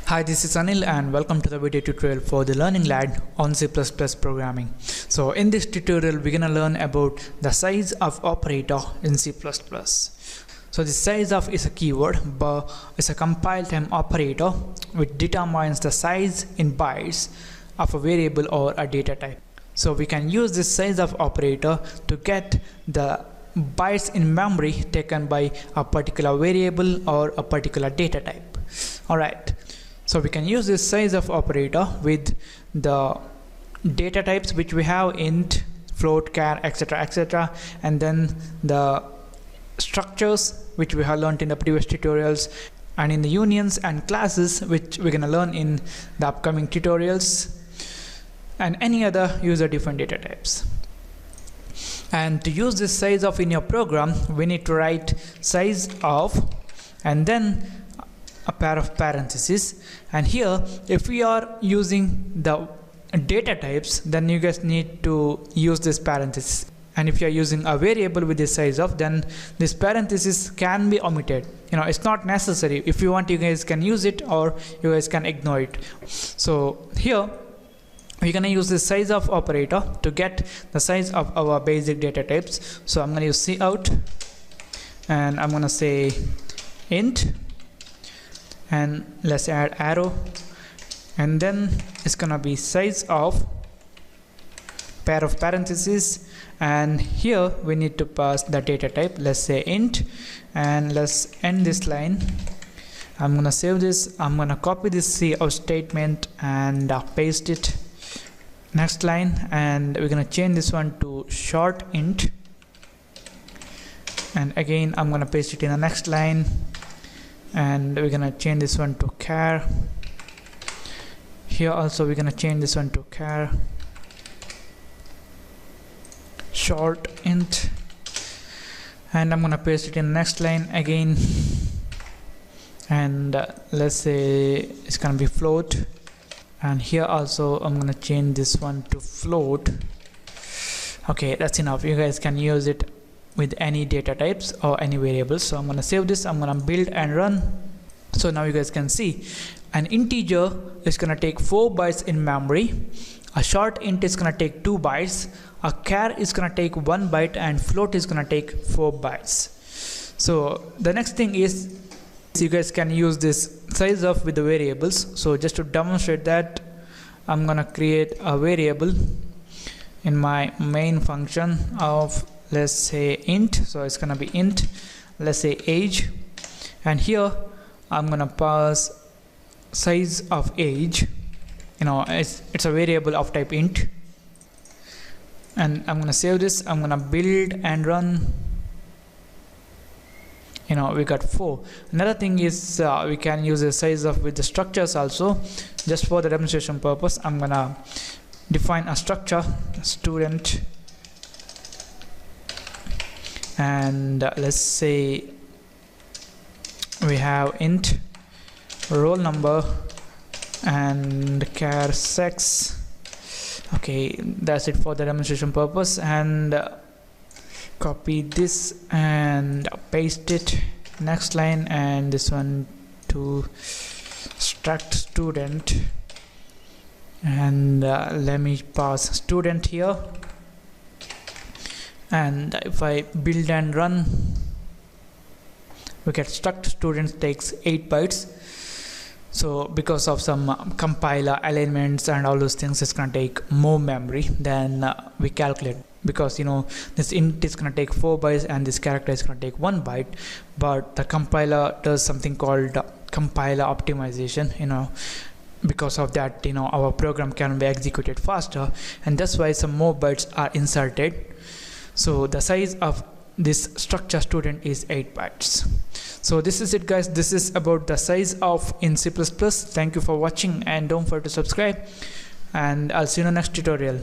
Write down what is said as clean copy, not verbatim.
Hi, this is Anil and welcome to the video tutorial for the Learning Lad on C++ programming. So in this tutorial we're gonna learn about the size of operator in C++. So the size of is a keyword, but it's a compile time operator which determines the size in bytes of a variable or a data type. So we can use this size of operator to get the bytes in memory taken by a particular variable or a particular data type. Alright. So we can use this size of operator with the data types which we have: int, float, char, etc., and then the structures which we have learned in the previous tutorials, and in the unions and classes which we're gonna learn in the upcoming tutorials, and any other user defined data types. And to use this size of in your program, we need to write size of and then a pair of parentheses. And here if we are using the data types, then you guys need to use this parenthesis, and if you are using a variable with this size of, then this parenthesis can be omitted. It's not necessary. If you want, you guys can use it, or you guys can ignore it. So here we're gonna use the size of operator to get the size of our basic data types. So I'm gonna use cout, and I'm gonna say int, and let's add arrow, and then it's gonna be size of pair of parentheses, and here we need to pass the data type. Let's say int, and let's end this line. I'm gonna save this. I'm gonna copy this cout statement and paste it next line, and we're gonna change this one to short int, and again I'm gonna paste it in the next line, and we're gonna change this one to char. Here also we're gonna change this one to char, short int, and I'm gonna paste it in the next line again, and let's say it's gonna be float, and here also I'm gonna change this one to float. Okay, that's enough. You guys can use it with any data types or any variables. So I'm gonna save this, I'm gonna build and run. So now you guys can see an integer is gonna take 4 bytes in memory, a short int is gonna take 2 bytes, a char is gonna take 1 byte, and float is gonna take 4 bytes. So the next thing is you guys can use this size of with the variables. So just to demonstrate that, I'm gonna create a variable in my main function of, let's say, int. So it's gonna be int, let's say age, and here I'm gonna pass size of age. It's a variable of type int, and I'm gonna save this. I'm gonna build and run. We got 4. Another thing is we can use the size of with the structures also. Just for the demonstration purpose, I'm gonna define a structure, student, and let's say we have int roll number and char sex. Okay, that's it for the demonstration purpose, and copy this and paste it next line, and this one to struct student, and let me pass student here. And if I build and run, we get struct student takes 8 bytes. So because of some compiler alignments and all those things, it's gonna take more memory than we calculate, because this int is gonna take 4 bytes and this character is gonna take 1 byte, but the compiler does something called compiler optimization. Because of that, our program can be executed faster, and that's why some more bytes are inserted. So the size of this structure student is 8 bytes. So this is it, guys. This is about the size of in C++. Thank you for watching, and don't forget to subscribe, and I'll see you in the next tutorial.